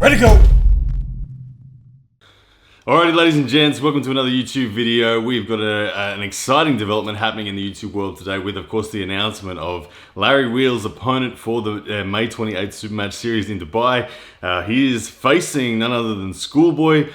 Ready to go! Alrighty, ladies and gents, welcome to another YouTube video. We've got an exciting development happening in the YouTube world today with, of course, the announcement of Larry Wheels' opponent for the May 28th Supermatch Series in Dubai. He is facing none other than Schoolboy,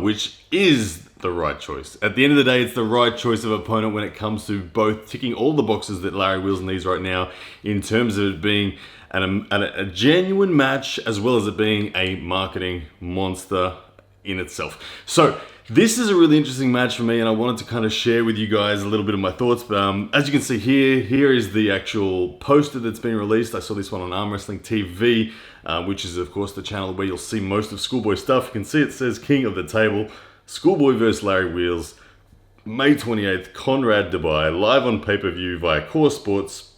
which is the right choice. At the end of the day, it's the right choice of opponent when it comes to both ticking all the boxes that Larry Wheels needs right now in terms of it being a genuine match as well as it being a marketing monster in itself. So this is a really interesting match for me, and I wanted to kind of share with you guys a little bit of my thoughts. But as you can see here is the actual poster that's been released. I saw this one on Arm Wrestling TV, which is of course the channel where you'll see most of Schoolboy stuff. You can see it says King of the Table, Schoolboy vs Larry Wheels, May 28th, Conrad, Dubai, live on pay-per-view via Core Sports.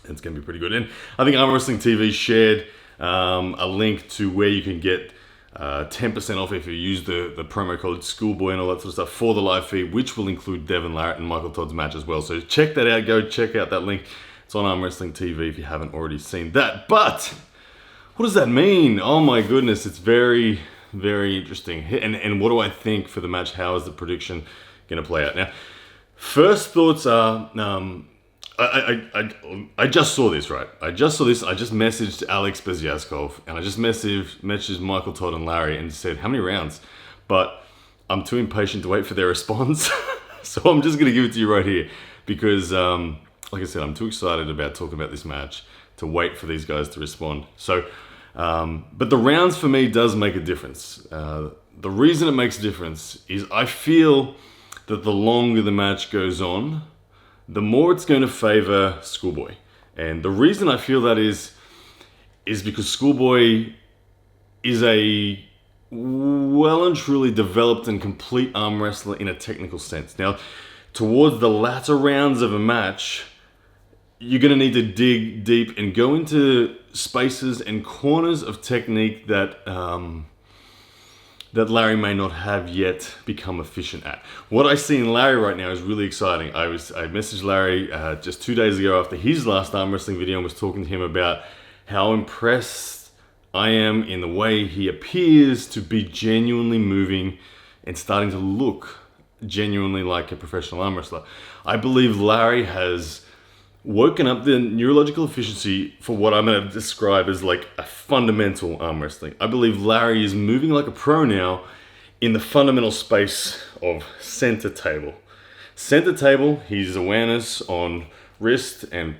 It's going to be pretty good. And I think Arm Wrestling TV shared a link to where you can get 10% off if you use the promo code Schoolboy and all that sort of stuff for the live feed, which will include Devon, Larry, and Michael Todd's match as well. So check that out. Go check out that link. It's on Arm Wrestling TV if you haven't already seen that. But what does that mean? Oh my goodness, it's very, very interesting. And what do I think for the match? How is the prediction going to play out? Now, first thoughts are, I just saw this, right? I just messaged Alex Bezyaskov and I just messaged Michael Todd and Larry and said, how many rounds? But I'm too impatient to wait for their response. So I'm just going to give it to you right here because, like I said, I'm too excited about talking about this match to wait for these guys to respond. So, but the rounds for me does make a difference. The reason it makes a difference is I feel that the longer the match goes on, the more it's going to favor Schoolboy. And the reason I feel that is because Schoolboy is a well and truly developed and complete arm wrestler in a technical sense. Now, towards the latter rounds of a match, you're going to need to dig deep and go into spaces and corners of technique that Larry may not have yet become efficient at. What I see in Larry right now is really exciting. I messaged Larry just 2 days ago after his last arm wrestling video and was talking to him about how impressed I am in the way he appears to be genuinely moving and starting to look genuinely like a professional arm wrestler. I believe Larry has woken up the neurological efficiency for what I'm going to describe as like a fundamental arm wrestling. I believe Larry is moving like a pro now in the fundamental space of center table. Center table, his awareness on wrist and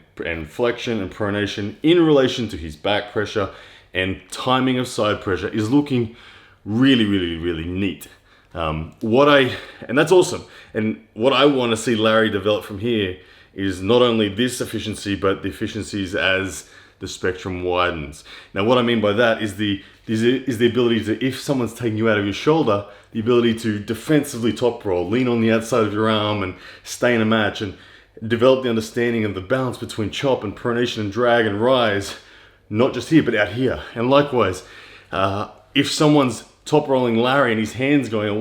flexion and pronation in relation to his back pressure and timing of side pressure is looking really, really, really neat. And that's awesome. And what I want to see Larry develop from here is not only this efficiency, but the efficiencies as the spectrum widens. Now, what I mean by that is the ability to, if someone's taking you out of your shoulder, the ability to defensively top roll, lean on the outside of your arm and stay in a match and develop the understanding of the balance between chop and pronation and drag and rise, not just here, but out here. And likewise, if someone's top rolling Larry and his hands going, I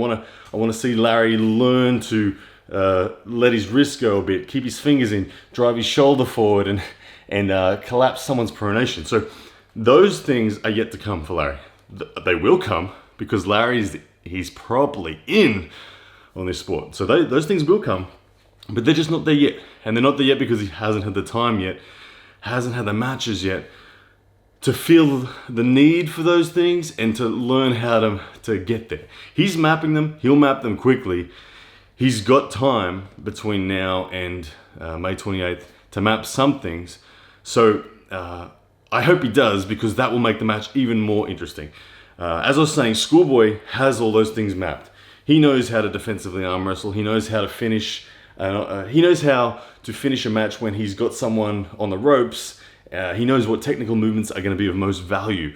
want to see Larry learn to let his wrist go a bit, keep his fingers in, drive his shoulder forward and collapse someone's pronation. So those things are yet to come for Larry. They will come because he's probably in on this sport. So those things will come, but they're just not there yet. And they're not there yet because he hasn't had the time yet, hasn't had the matches yet to feel the need for those things and to learn how to get there. He's mapping them. He'll map them quickly. He's got time between now and May 28th to map some things. So I hope he does because that will make the match even more interesting. As I was saying, Schoolboy has all those things mapped. He knows how to defensively arm wrestle. He knows how to finish. He knows how to finish a match when he's got someone on the ropes. He knows what technical movements are going to be of most value.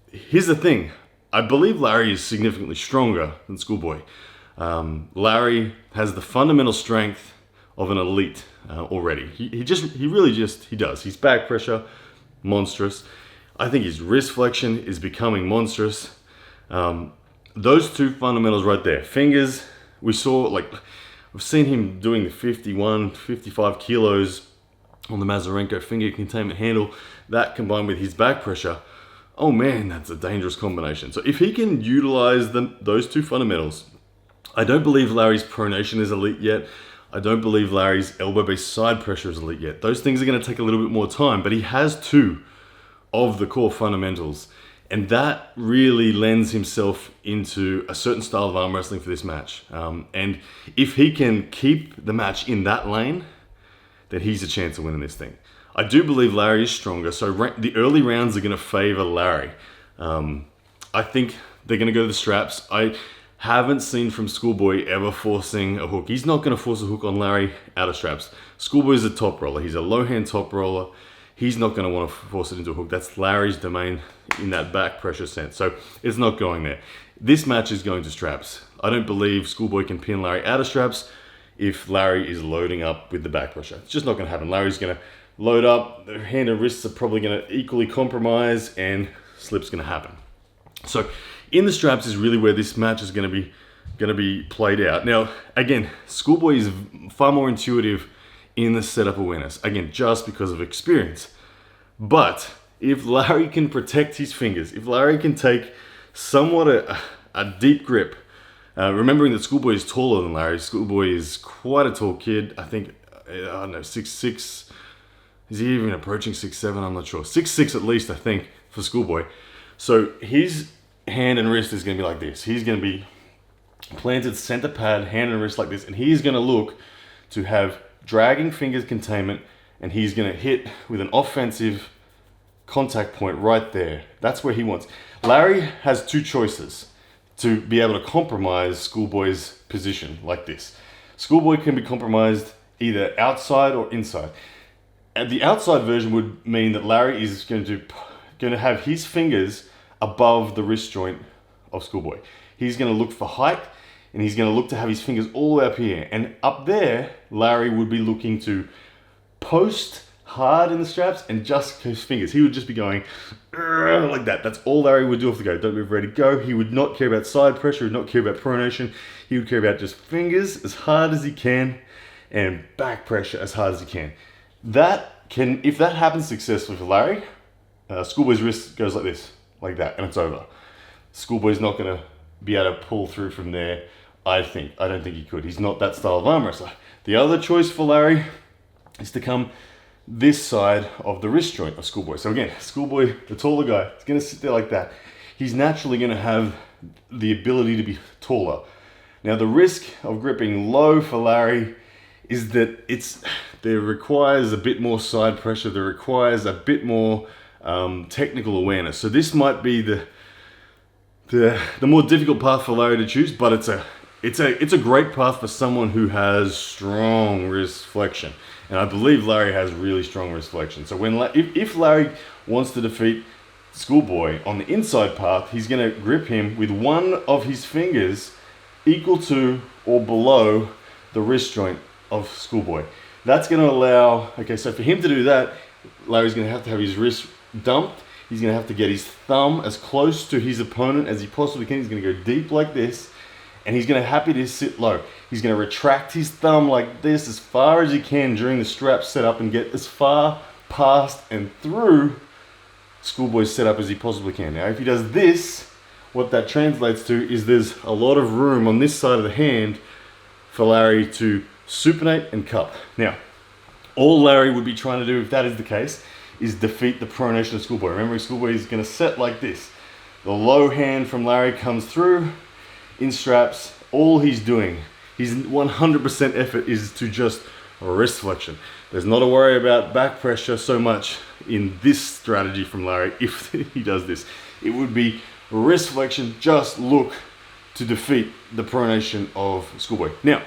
Here's the thing. I believe Larry is significantly stronger than Schoolboy. Larry has the fundamental strength of an elite already. He does. His back pressure, monstrous. I think his wrist flexion is becoming monstrous. Those two fundamentals right there. Fingers, we've seen him doing the 51, 55 kilos on the Mazarenko finger containment handle. That combined with his back pressure, oh man, that's a dangerous combination. So if he can utilize those two fundamentals, I don't believe Larry's pronation is elite yet. I don't believe Larry's elbow-based side pressure is elite yet. Those things are going to take a little bit more time, but he has two of the core fundamentals. And that really lends himself into a certain style of arm wrestling for this match. And if he can keep the match in that lane, then he's a chance of winning this thing. I do believe Larry is stronger, so the early rounds are going to favor Larry. I think they're going to go to the straps. I haven't seen from Schoolboy ever forcing a hook. He's not going to force a hook on Larry out of straps. Schoolboy is a top roller. He's a low hand top roller. He's not going to want to force it into a hook. That's Larry's domain in that back pressure sense. So it's not going there. This match is going to straps. I don't believe Schoolboy can pin Larry out of straps if Larry is loading up with the back pressure. It's just not going to happen. Larry's going to load up. The hand and wrists are probably going to equally compromise, and slip's going to happen. So in the straps is really where this match is going to be played out. Now, again, Schoolboy is far more intuitive in the setup awareness. Again, just because of experience. But if Larry can protect his fingers, if Larry can take somewhat a deep grip, remembering that Schoolboy is taller than Larry. Schoolboy is quite a tall kid. I think, I don't know, 6'6". Is he even approaching 6'7"? I'm not sure. 6'6" at least, I think, for Schoolboy. So his hand and wrist is going to be like this. He's going to be planted center pad, hand and wrist like this, and he's going to look to have dragging fingers containment, and he's going to hit with an offensive contact point right there. That's where he wants. Larry has two choices to be able to compromise Schoolboy's position like this. Schoolboy can be compromised either outside or inside. And the outside version would mean that Larry is going to have his fingers above the wrist joint of Schoolboy. He's going to look for height, and he's going to look to have his fingers all the way up here. And up there, Larry would be looking to post hard in the straps and just his fingers. He would just be going like that. That's all Larry would do off the go. Don't move, ready, go. He would not care about side pressure. He would not care about pronation. He would care about just fingers as hard as he can and back pressure as hard as he can. If that happens successfully for Larry, Schoolboy's wrist goes like this, like that, and it's over. Schoolboy's not going to be able to pull through from there, I think. I don't think he could. He's not that style of arm wrestler. The other choice for Larry is to come this side of the wrist joint of Schoolboy. So again, Schoolboy, the taller guy, is going to sit there like that. He's naturally going to have the ability to be taller. Now, the risk of gripping low for Larry is that there requires a bit more side pressure. There requires a bit more technical awareness. So this might be the more difficult path for Larry to choose, but it's a great path for someone who has strong wrist flexion. And I believe Larry has really strong wrist flexion. So if Larry wants to defeat Schoolboy on the inside path, he's going to grip him with one of his fingers equal to or below the wrist joint of Schoolboy. That's going to allow, so for him to do that, Larry's going to have his wrist dumped. He's going to have to get his thumb as close to his opponent as he possibly can. He's going to go deep like this, and he's going to happy to sit low. He's going to retract his thumb like this as far as he can during the strap setup and get as far past and through Schoolboy's setup as he possibly can. Now, if he does this, what that translates to is there's a lot of room on this side of the hand for Larry to supinate and cup. Now, all Larry would be trying to do, if that is the case, is defeat the pronation of Schoolboy. Remember, Schoolboy is going to set like this. The low hand from Larry comes through in straps. All he's doing, his 100% effort is to just wrist flexion. There's not a worry about back pressure so much in this strategy from Larry if he does this. It would be wrist flexion, just look to defeat the pronation of Schoolboy. Now,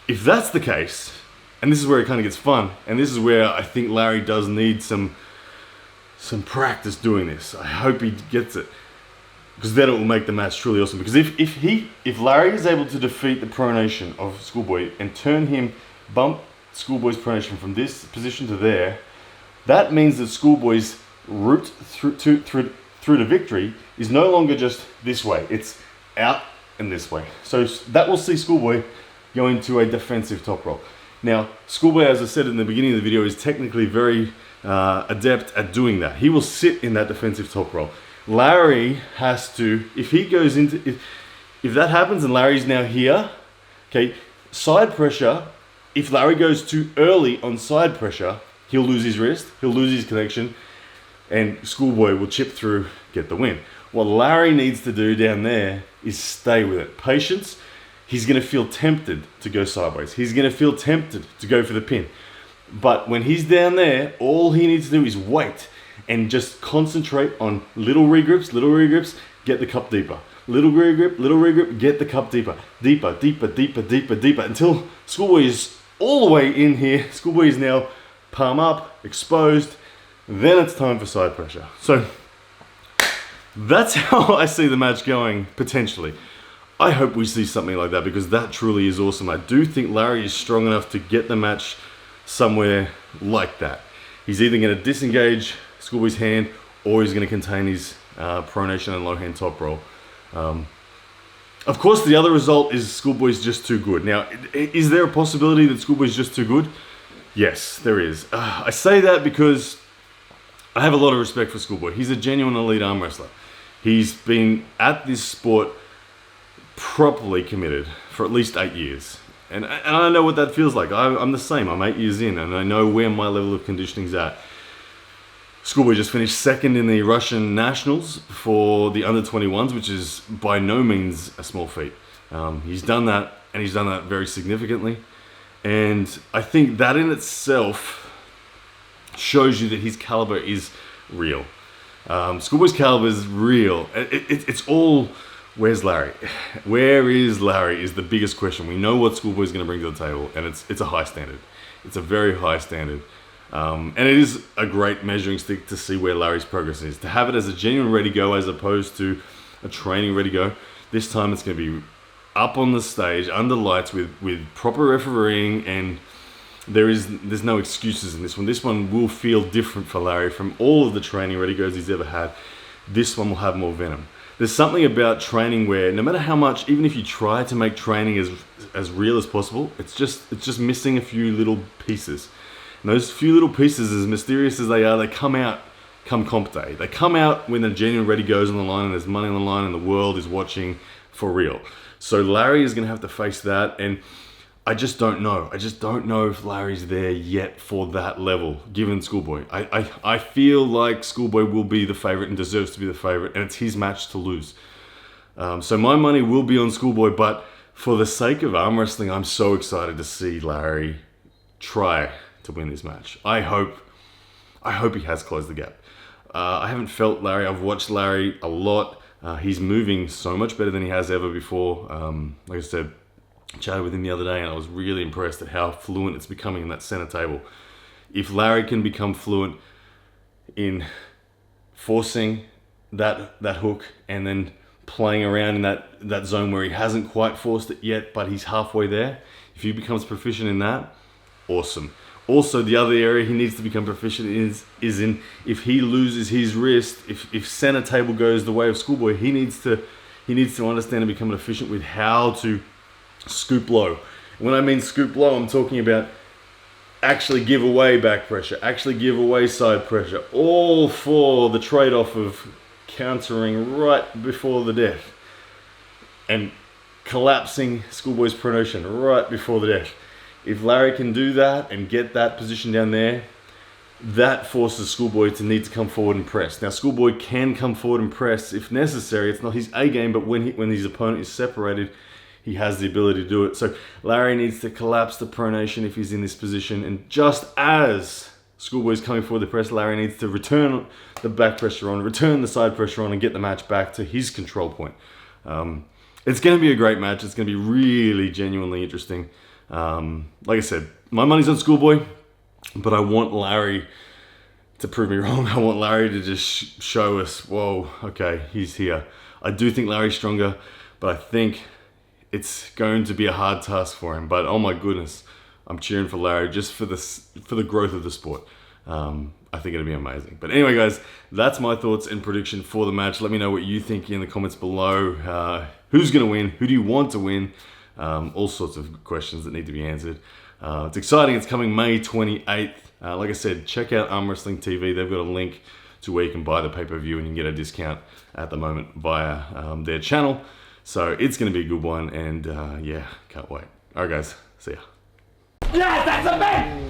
if that's the case, and this is where it kind of gets fun, and this is where I think Larry does need some practice doing this. I hope he gets it, because then it will make the match truly awesome. Because if Larry is able to defeat the pronation of Schoolboy and bump Schoolboy's pronation from this position to there, that means that Schoolboy's route through to victory is no longer just this way. It's out and this way. So that will see Schoolboy go into a defensive top roll. Now, Schoolboy, as I said in the beginning of the video, is technically very adept at doing that. He will sit in that defensive top roll. Larry has to, if he goes into, if that happens and Larry's now here, okay, side pressure, if Larry goes too early on side pressure, he'll lose his wrist, he'll lose his connection, and Schoolboy will chip through, get the win. What Larry needs to do down there is stay with it. Patience. He's going to feel tempted to go sideways. He's going to feel tempted to go for the pin. But when he's down there, all he needs to do is wait and just concentrate on little regrips, get the cup deeper. Little regrip, get the cup deeper. Deeper, until Schoolboy is all the way in here. Schoolboy is now palm up, exposed. Then it's time for side pressure. So that's how I see the match going, potentially. I hope we see something like that because that truly is awesome. I do think Larry is strong enough to get the match somewhere like that. He's either going to disengage Schoolboy's hand or he's going to contain his pronation and low hand top roll. Of course, the other result is Schoolboy's just too good. Now, is there a possibility that Schoolboy's just too good? Yes, there is. I say that because I have a lot of respect for Schoolboy. He's a genuine elite arm wrestler. He's been at this sport properly committed for at least 8 years. And I know what that feels like. I'm the same. I'm 8 years in and I know where my level of conditioning's at. Schoolboy just finished second in the Russian Nationals for the under-21s, which is by no means a small feat. He's done that, and he's done that very significantly. And I think that in itself shows you that his caliber is real. Schoolboy's caliber is real. It's all, where's Larry? Where is Larry is the biggest question. We know what Schoolboy's going to bring to the table, and it's a high standard. It's a very high standard. And it is a great measuring stick to see where Larry's progress is. To have it as a genuine ready-go as opposed to a training ready-go, this time it's going to be up on the stage, under lights, with proper refereeing, and there's no excuses in this one. This one will feel different for Larry from all of the training ready-goes he's ever had. This one will have more venom. There's something about training where no matter how much, even if you try to make training as real as possible, it's just missing a few little pieces. And those few little pieces, as mysterious as they are, they come out come comp day. They come out when the genuine ready goes on the line and there's money on the line and the world is watching for real. So Larry is going to have to face that, and I just don't know. I just don't know if Larry's there yet for that level, given Schoolboy. I feel like Schoolboy will be the favorite and deserves to be the favorite, and it's his match to lose. So my money will be on Schoolboy, but for the sake of arm wrestling, I'm so excited to see Larry try to win this match. I hope he has closed the gap. I haven't felt Larry. I've watched Larry a lot. He's moving so much better than he has ever before. Like I said, I chatted with him the other day and I was really impressed at how fluent it's becoming in that center table. If Larry can become fluent in forcing that hook and then playing around in that zone where he hasn't quite forced it yet, but he's halfway there, if he becomes proficient in that, awesome. Also, the other area he needs to become proficient is in if he loses his wrist, if center table goes the way of Schoolboy, he needs to understand and become efficient with how to scoop low. When I mean scoop low, I'm talking about actually give away back pressure, actually give away side pressure, all for the trade-off of countering right before the death and collapsing Schoolboy's pronation right before the death. If Larry can do that and get that position down there, that forces Schoolboy to need to come forward and press. Now, Schoolboy can come forward and press if necessary. It's not his A game, but when his opponent is separated, he has the ability to do it. So Larry needs to collapse the pronation if he's in this position. And just as Schoolboy is coming forward to press, Larry needs to return the back pressure on, return the side pressure on, and get the match back to his control point. It's going to be a great match. It's going to be really genuinely interesting. Like I said, my money's on Schoolboy, but I want Larry to prove me wrong. I want Larry to just show us, whoa, okay, he's here. I do think Larry's stronger, but I think it's going to be a hard task for him. But oh my goodness, I'm cheering for Larry just for the growth of the sport. I think it'll be amazing. But anyway, guys, that's my thoughts and prediction for the match. Let me know what you think in the comments below. Who's going to win? Who do you want to win? All sorts of questions that need to be answered. It's exciting. It's coming May 28th. Like I said, check out Arm Wrestling TV. They've got a link to where you can buy the pay-per-view and you can get a discount at the moment via their channel. So it's going to be a good one, and yeah, can't wait. All right, guys, see ya. Yes, that's a bet!